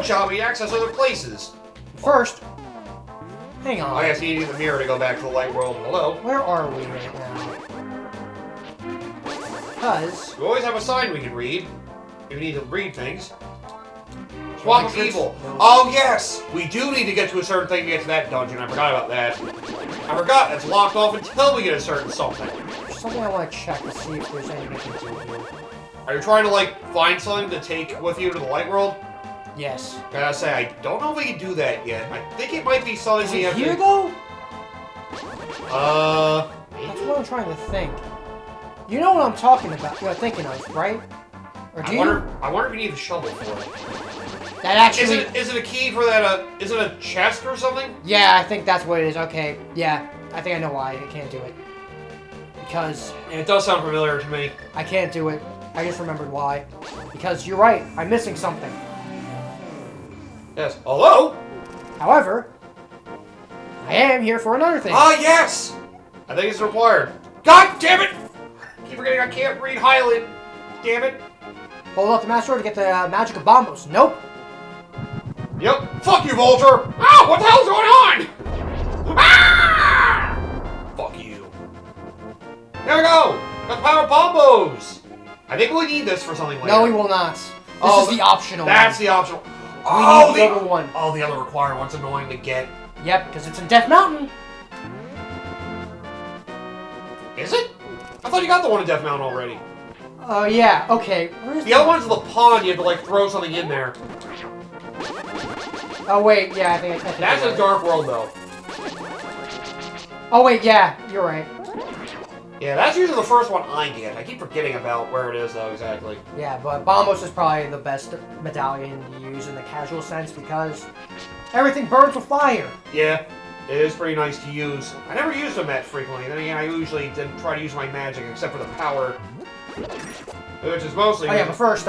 shop, we access other places. First, hang on. I guess you need the mirror to go back to the light world. Hello. Where are we right now? Because... We always have a sign we can read. If we need to read things. Swamp of Evil. Oh, yes! We do need to get to a certain thing to get to that dungeon. I forgot about that. I forgot it's locked off until we get a certain something. There's something I want to check to see if there's anything we can do here. Are you trying to, like, find something to take with you to the light world? Yes. Gotta say, I don't know if we can do that yet. I think it might be something we have to... Here, though? Maybe? That's what I'm trying to think. You know what I'm talking about, you're thinking of, right? Or do I wonder if you need the shovel for it. That actually... Is it a key for that, is it a chest or something? Yeah, I think that's what it is. Okay, yeah. I think I know why I can't do it. Because... And it does sound familiar to me. I can't do it. I just remembered why. Because you're right, I'm missing something. Yes. Hello? However, I am here for another thing. Ah, yes! I think it's required. God damn it! Keep forgetting I can't read Highland. Damn it. Hold up the Master Sword to get the magic of bombos. Nope. Yep. Fuck you, Vulture! Ah! What the hell's going on? Ah! Fuck you. There we go! The power of bombos! I think we need this for something later. No, we will not. This is the optional That's one. the optional. We need the other one. Oh, the other required one's annoying to get. Yep, because it's in Death Mountain. Is it? I thought you got the one in Death Mountain already. Oh, yeah. Okay. Where's the other one's in the pond. You have to, like, throw something in there. Oh, wait. Yeah, I think That's a Dark World, though. Oh, wait. Yeah, you're right. Yeah, that's usually the first one I get. I keep forgetting about where it is, though, exactly. Yeah, but Bombos is probably the best medallion to use in the casual sense because everything burns with fire. Yeah, it is pretty nice to use. I never used them that frequently. Then again, I usually didn't try to use my magic except for the power, which is mostly... Oh, yeah, but first,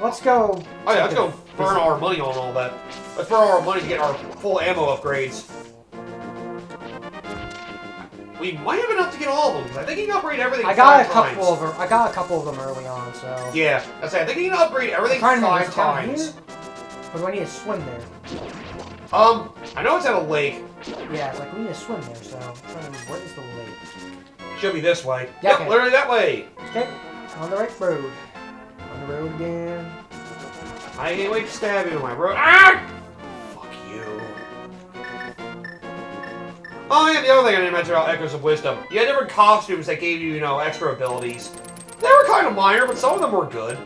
let's go... Oh, yeah, let's go burn our money on all that. Let's burn our money to get our full ammo upgrades. We might have enough to get all of them, because I think you can upgrade everything I got a couple of them. I got a couple of them early on, so... Yeah, I think you can upgrade everything 5 times. Or do I need to swim there? I know it's at a lake. Yeah, it's like we need to swim there, so... I'm trying to remember, what is the lake? Should be this way. Yeah, Yep, okay. literally that way. Okay, on the right road. On the road again. I can't wait to stab you in my road. Ah! Fuck you. Oh yeah, the other thing I didn't mention about Echoes of Wisdom. You had different costumes that gave you, you know, extra abilities. They were kind of minor, but some of them were good.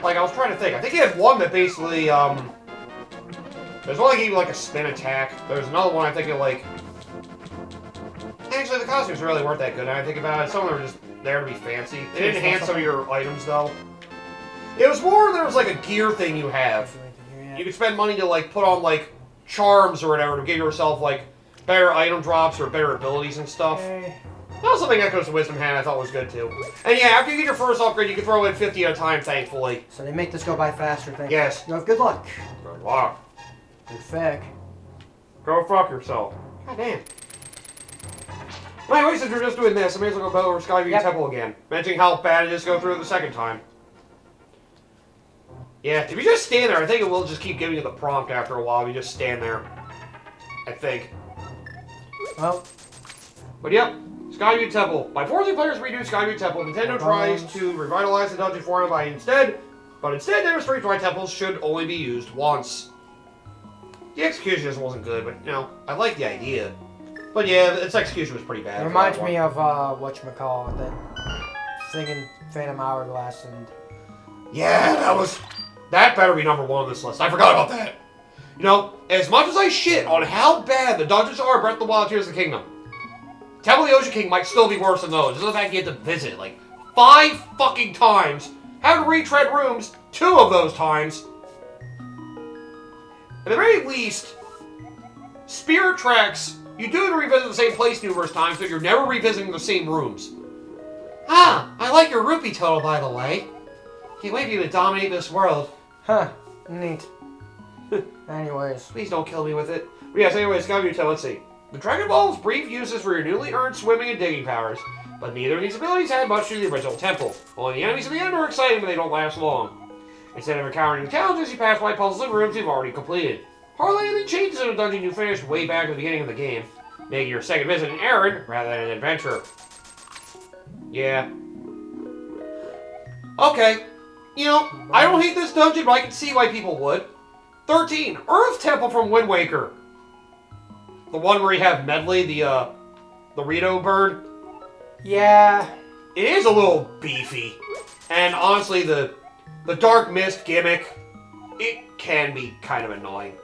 Like, I was trying to think. I think you had one that basically, there's one that gave you, like, a spin attack. There's another one I think it, like... Actually, the costumes really weren't that good, now I think about it. Some of them were just there to be fancy. They didn't enhance some of your items, though. It was more, there was, like, a gear thing you have. You could spend money to, like, put on, like, charms or whatever to give yourself, like, better item drops or better abilities and stuff. Okay. That was something Echoes of Wisdom had I thought was good, too. And yeah, after you get your first upgrade, you can throw in 50 at a time, thankfully. So they make this go by faster, thank you. Yes. You have good luck. Good luck. Good feck. Go fuck yourself. God damn. Well, anyway, since we're just doing this, I may as well go over Skyview Temple again. Mentioning how bad it is to go through it the second time. Yeah, if you just stand there, I think it will just keep giving you the prompt after a while if you just stand there. I think. Well. But yep, Skyview Temple. By forcing players to redo Skyview Temple, Nintendo tries to revitalize the dungeon format but instead demonstrates why temples should only be used once. The execution just wasn't good, but, you know, I like the idea. But yeah, its execution was pretty bad. It reminds me of, whatchamacallit, that thing in Phantom Hourglass and... Yeah, that better be number 1 on this list. I forgot about that. You know, as much as I shit on how bad the dungeons are in Breath of the Wild Tears of the Kingdom, Temple of the Ocean King might still be worse than those. Just the fact you have to visit, like, 5 fucking times, have to retread rooms 2 of those times. At the very least, Spirit Tracks, you do revisit the same place numerous times, but you're never revisiting the same rooms. Ah, I like your rupee total, by the way. Can't wait for you to dominate this world. Huh, neat. Anyways. Please don't kill me with it. But yes, anyways, Skyview Temple, let's see. The Dragon Ball is brief uses for your newly earned swimming and digging powers, but neither of these abilities add much to the original temple. Only the enemies at the end are exciting, but they don't last long. Instead of encountering new challenges, you pass by puzzles and rooms you've already completed. Hardly any changes in a dungeon you finished way back at the beginning of the game, making your second visit an errand rather than an adventure. Yeah. Okay. You know, I don't hate this dungeon, but I can see why people would. 13. Earth Temple from Wind Waker. The one where you have Medley, the Rito bird. Yeah. It is a little beefy. And honestly, the Dark Mist gimmick, it can be kind of annoying.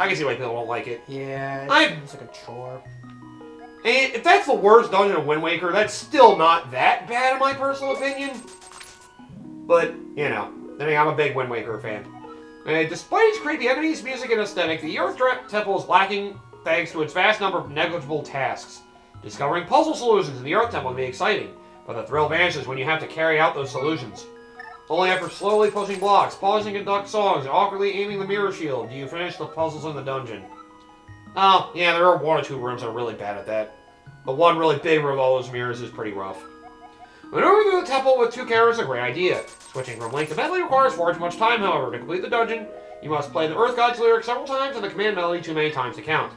I can see why people don't like it. Yeah, it's like a chore. And if that's the worst dungeon of Wind Waker, that's still not that bad in my personal opinion. But, you know, I mean, I'm a big Wind Waker fan. And despite its creepy enemies, music, and aesthetic, the Earth Temple is lacking thanks to its vast number of negligible tasks. Discovering puzzle solutions in the Earth Temple can be exciting, but the thrill vanishes when you have to carry out those solutions. Only after slowly pushing blocks, pausing to conduct songs, and awkwardly aiming the mirror shield do you finish the puzzles in the dungeon. Oh, yeah, there are 1 or 2 rooms that are really bad at that. The one really big room with all those mirrors is pretty rough. Maneuvering through the temple with 2 characters is a great idea. Switching from Link to Medley requires far too much time, however. To complete the dungeon, you must play the Earth God's lyrics several times and the command melody too many times to count.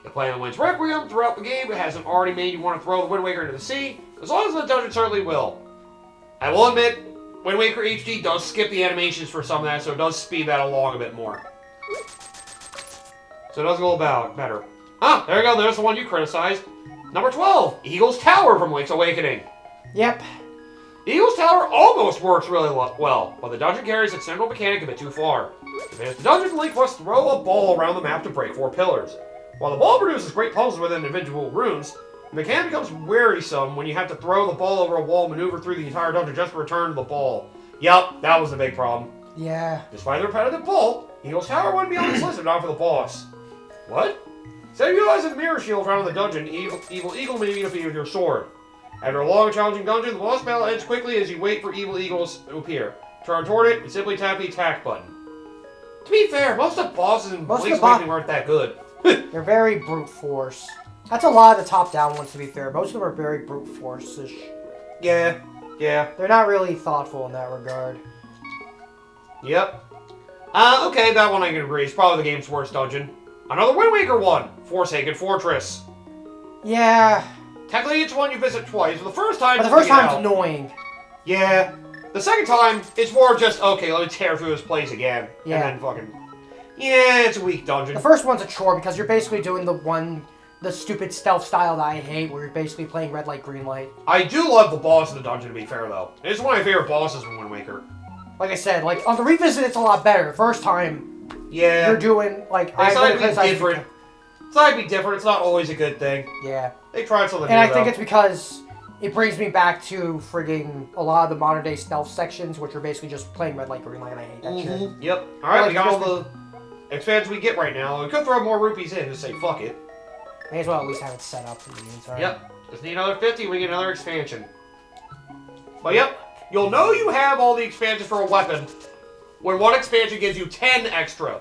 If playing the Wind's Requiem throughout the game, it hasn't already made you want to throw the Wind Waker into the sea, as long as the dungeon certainly will. I will admit, Wind Waker HD does skip the animations for some of that, so it does speed that along a bit more. So it does go about better. Ah, there you go, there's the one you criticized. Number 12, Eagle's Tower from Link's Awakening. Yep. Eagle's Tower almost works really well, but the dungeon carries its central mechanic a bit too far. To finish the dungeon, Link must throw a ball around the map to break 4 pillars. While the ball produces great puzzles within individual rooms, the mechanic becomes wearisome when you have to throw the ball over a wall and maneuver through the entire dungeon just to return to the ball. Yup, that was the big problem. Yeah. Despite the repetitive pull, Eagle's Tower wouldn't be on this list if not for the boss. What? Instead of utilizing the mirror shield found in the dungeon, Evil Eagle may be defeated with your sword. After a long, challenging dungeon, the boss battle ends quickly as you wait for Evil Eagles to appear. Turn toward it and simply tap the attack button. To be fair, most of the bosses in Link's Awakening aren't that good. They're very brute force. That's a lot of the top-down ones, to be fair. Most of them are very brute force-ish. Yeah. They're not really thoughtful in that regard. Yep. Okay, that one I can agree. It's probably the game's worst dungeon. Another Wind Waker one, Forsaken Fortress. Yeah. Technically, it's one you visit twice, but the first time... But the first time's annoying. Yeah. The second time, it's more just, okay, let me tear through this place again. Yeah. And then fucking... Yeah, it's a weak dungeon. The first one's a chore because you're basically doing the stupid stealth style that I hate, where you're basically playing red light, green light. I do love the boss of the dungeon, to be fair, though. It's one of my favorite bosses from Wind Waker. Like I said, like, on the revisit, it's a lot better. The first time, yeah, you're doing, like... It's not be different. It's not be different. It's not always a good thing. Yeah. They tried something new, and I think it's because it brings me back to frigging a lot of the modern day stealth sections, which are basically just playing red light, green light, and I hate that shit. Yep. Alright, we got all the expansions we get right now. We could throw more rupees in and say fuck it. May as well at least have it set up in the meantime. Yep. Just need another 50, we get another expansion. But yep, you'll know you have all the expansions for a weapon when one expansion gives you 10 extra.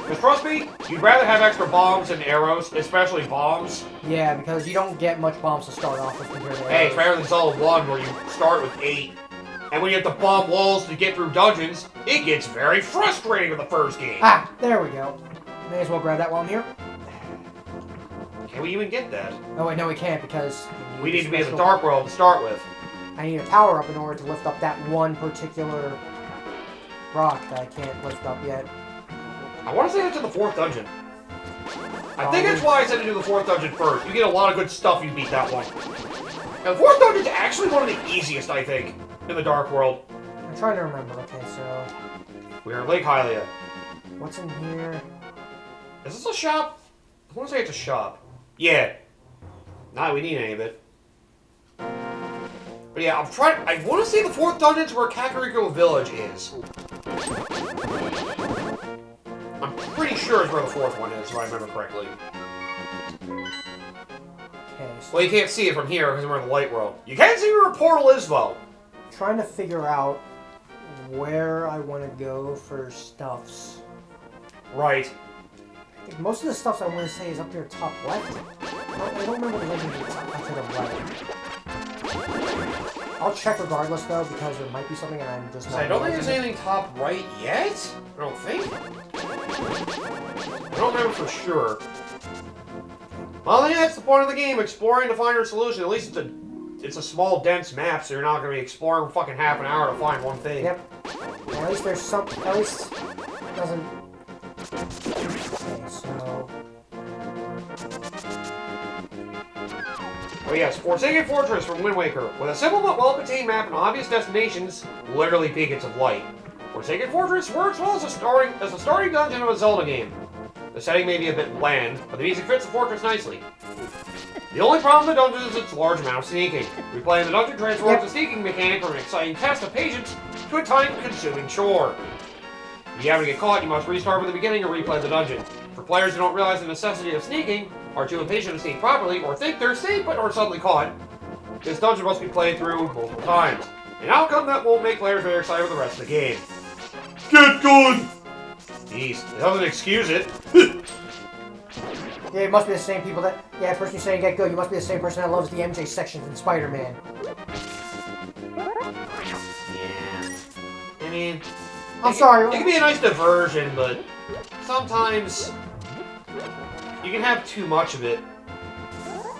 Because trust me, you'd rather have extra bombs and arrows, especially bombs. Yeah, because you don't get much bombs to start off with compared to Hey, it's arrows. better than Zelda 1 where you start with 8. And when you have to bomb walls to get through dungeons, it gets very frustrating with the first game. Ah, there we go. May as well grab that while I'm here. Can we even get that? Oh wait, no we can't because... We need to be in the Dark World to start with. I need a power up in order to lift up that one particular rock that I can't lift up yet. I want to say that's in the 4th dungeon. I think that's why I said to do the 4th dungeon first. You get a lot of good stuff you beat that one. Now, the 4th dungeon's actually one of the easiest, I think, in the Dark World. I'm trying to remember. Okay, so... We're in Lake Hylia. What's in here? Is this a shop? I want to say it's a shop. Yeah. Nah, we need any of it. But yeah, I want to say the 4th dungeon's where Kakariko Village is. I'm pretty sure it's where the 4th one is, if I remember correctly. Okay, so Well, you can't see it from here because we're in the light world. You can see where a portal is, though. I'm trying to figure out where I want to go for stuffs. Right. I think most of the stuffs I want to say is up here top left. I don't remember the legend up to the right. I'll check regardless though, because there might be something and I'm just not. I don't think realizing there's it. anything top right yet. I don't think. I don't remember for sure. Well, yeah, that's the point of the game, exploring to find your solution. At least it's a small, dense map, so you're not going to be exploring for fucking half an hour to find one thing. Yep. At least there's some. At least it doesn't. Okay, so. Oh yes, Forsaken Fortress from Wind Waker. With a simple but well-contained map and obvious destinations, literally beacons of light. Forsaken Fortress works well as a starting dungeon of a Zelda game. The setting may be a bit bland, but the music fits the fortress nicely. The only problem with the dungeon is its large amount of sneaking. Replaying the dungeon transforms the sneaking mechanic from an exciting test of patience to a time-consuming chore. If you happen to get caught, you must restart from the beginning or replay the dungeon. For players who don't realize the necessity of sneaking, are too impatient to sneak properly, or think they're safe but are suddenly caught, this dungeon must be played through multiple times. An outcome that won't make players very excited for the rest of the game. Get good! Jeez, it doesn't excuse it. Yeah, it must be the same people that. Yeah, person you're saying get good. You must be the same person that loves the MJ sections in Spider-Man. Yeah. I mean, I'm sorry. It can be a nice diversion, but sometimes you can have too much of it.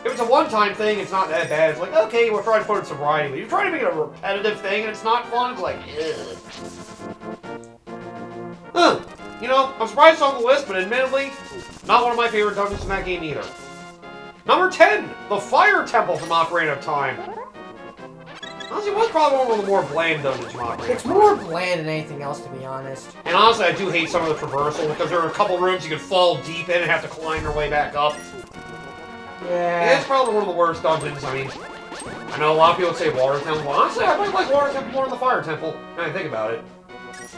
If it's a one-time thing, it's not that bad. It's like, okay, we're trying to put in some variety. But you're trying to make it a repetitive thing, and it's not fun. It's like, ugh. Huh. You know, I'm surprised it's on the list, but admittedly, not one of my favorite dungeons in that game either. Number 10, the Fire Temple from Ocarina of Time. Honestly, it was probably one of the more bland dungeons from Ocarina of Time. It's more bland than anything else, to be honest. And honestly, I do hate some of the traversal, because there are a couple rooms you can fall deep in and have to climb your way back up. Yeah. It's probably one of the worst dungeons. I mean, I know a lot of people would say Water Temple. Honestly, I might like Water Temple more than the Fire Temple, when I think about it.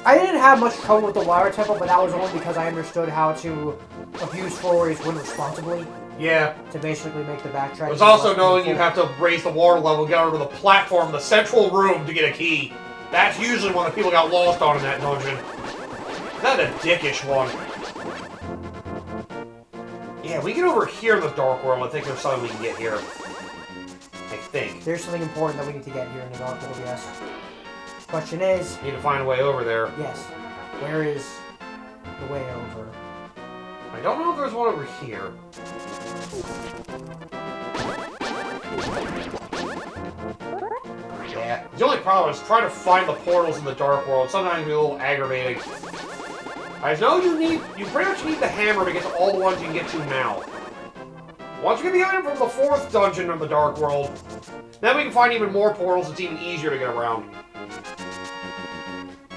I didn't have much trouble with the Water Temple, but that was only because I understood how to abuse Flores Wind responsibly. Yeah. To basically make the backtrack. It was also knowing you have to raise the water level, get onto the platform, the central room to get a key. That's usually when the people got lost on in that dungeon. Not a dickish one. Yeah, we get over here in the Dark World. I think there's something we can get here. I think. There's something important that we need to get here in the Dark World, yes. Question is... Need to find a way over there. Yes. Where is the way over? I don't know if there's one over here. Yeah. The only problem is trying to find the portals in the Dark World. Sometimes it can be a little aggravating. I know you pretty much need the hammer to get to all the ones you can get to now. Once we get the item from the 4th dungeon of the Dark World, then we can find even more portals. It's even easier to get around.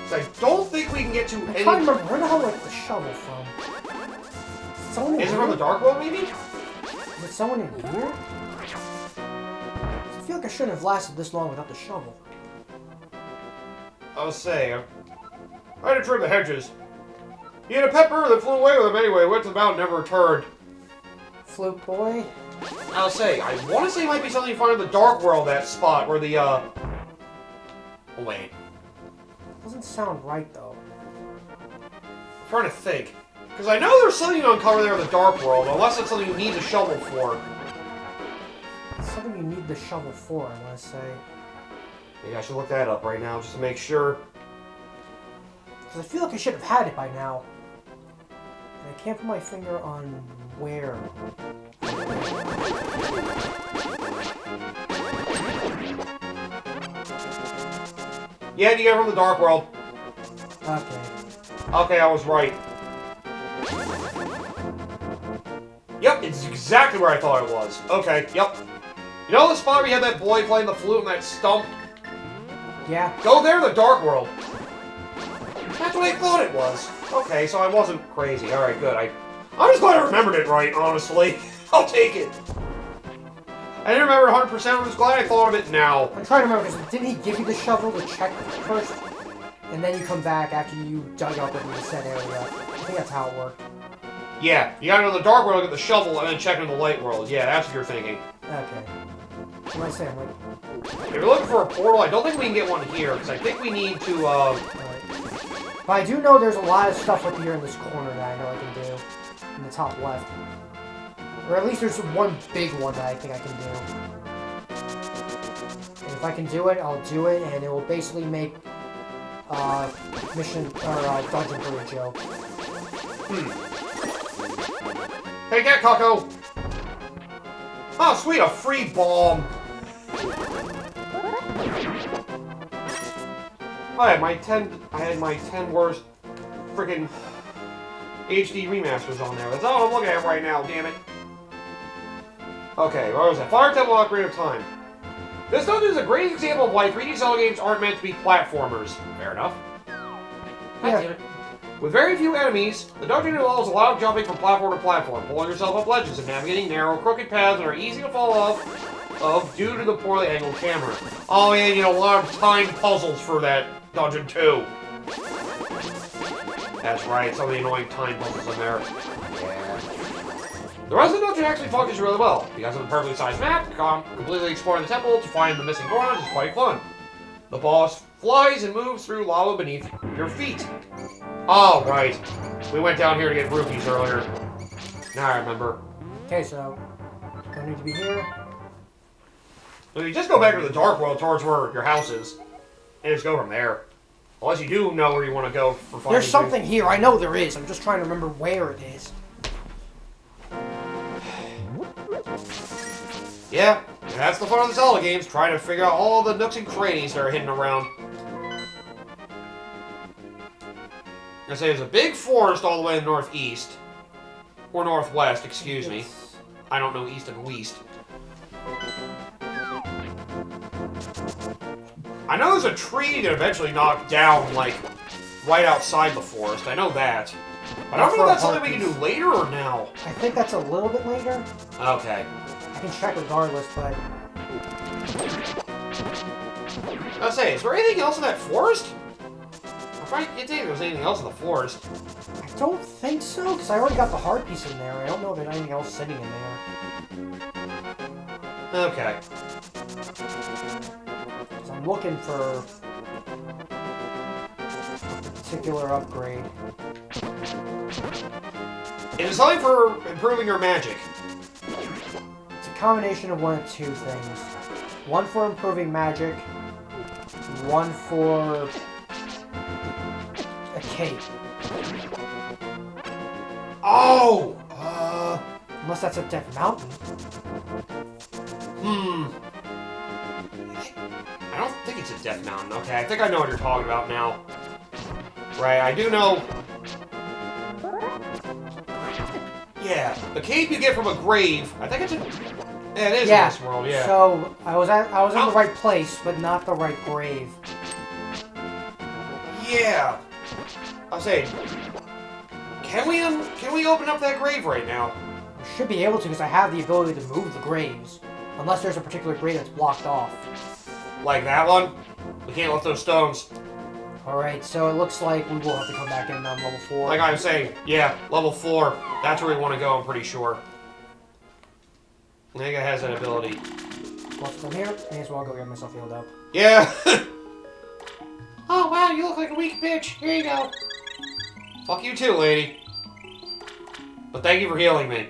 So I don't think we can get to any... I can't remember where the hell like the shovel from. Is it from the Dark World, maybe? Is it someone in here? I feel like I shouldn't have lasted this long without the shovel. I'll say, I had to trim the hedges. He had a pet bird that flew away with him anyway, went to the mountain, never returned. Flute boy? I'll say, I want to say it might be something you find in the Dark World, that spot where the, Oh, wait. Doesn't sound right, though. I'm trying to think. Because I know there's something to uncover there in the Dark World, unless it's something you need the shovel for. It's something you need the shovel for, I want to say. Maybe I should look that up right now, just to make sure. Because I feel like I should have had it by now. And I can't put my finger on where. Yeah, you get it from the Dark World. Okay. Okay, I was right. Yep, it's exactly where I thought it was. Okay, yep. You know the spot where you had that boy playing the flute and that stump? Yeah. Go there in the Dark World. That's what I thought it was. Okay, so I wasn't crazy. Alright, good. I'm just glad I remembered it right, honestly. I'll take it. I didn't remember 100%. I'm just glad I thought of it now. I'm trying to remember, because didn't he give you the shovel to check first? And then you come back after you dug up in the set area. I think that's how it worked. Yeah, you gotta go to the Dark World, get the shovel, and then check in the Light World. Yeah, that's what you're thinking. Okay. What am I saying? Like... If you're looking for a portal, I don't think we can get one here, because I think we need to, Right. But I do know there's a lot of stuff up here in this corner that I know I can do. In the top left. Or at least there's one big one that I think I can do. If I can do it, I'll do it, and it will basically make mission or dungeon 3 a joke. Take that, Kako! Oh, sweet, a free bomb! I had my 10 worst freaking HD remasters on there. That's all I'm looking at right now, damn it. Okay, what was that? Fire Temple Upgrade of Time. This dungeon is a great example of why 3D Zelda games aren't meant to be platformers. Fair enough. Yeah. With very few enemies, the dungeon involves a lot of jumping from platform to platform, pulling yourself up ledges and navigating narrow, crooked paths that are easy to fall off of due to the poorly angled camera. Oh yeah, you know, a lot of time puzzles for that dungeon too. That's right, some of the annoying time puzzles in there. Yeah. The rest of the dungeon actually functions really well. Because of the perfectly sized map, completely exploring the temple to find the missing bronze is quite fun. The boss flies and moves through lava beneath your feet. Oh, right. We went down here to get rupees earlier. Now I remember. Okay, so I need to be here. So you just go back to the Dark World towards where your house is, and just go from there. Unless you do know where you want to go for finding There's something here. I know there is. I'm just trying to remember where it is. Yeah, that's the fun of the Zelda games, trying to figure out all the nooks and crannies that are hidden around. I say there's a big forest all the way in the northeast. Or northwest, excuse me. I don't know east and west. I know there's a tree you can eventually knock down, like, right outside the forest. I know that. But I don't know if that's something we can do later or now. I think that's a little bit later. Okay. I can check regardless, but... I was saying, is there anything else in that forest? I can't think if there's anything else in the forest. I don't think so, because I already got the heart piece in there. I don't know if there's anything else sitting in there. Okay. So I'm looking for a particular upgrade. It is something for improving your magic. It's a combination of one of two things. One for improving magic, one for a cape. Oh! Unless that's a Death Mountain. I don't think it's a Death Mountain. Okay, I think I know what you're talking about now. Right, I do know. Yeah, the cape you get from a grave. I think it's a. Yeah, it is in this world. Yeah. So I was in the right place, but not the right grave. Yeah. I'll say. Can we open up that grave right now? I should be able to because I have the ability to move the graves, unless there's a particular grave that's blocked off. Like that one? We can't lift those stones. Alright, so it looks like we will have to come back in on level 4. Like I was saying, yeah, level 4. That's where we want to go, I'm pretty sure. Nega has that ability. Well, from here, may as well go get myself healed up. Yeah! Oh, wow, you look like a weak bitch. Here you go. Fuck you too, lady. But thank you for healing me.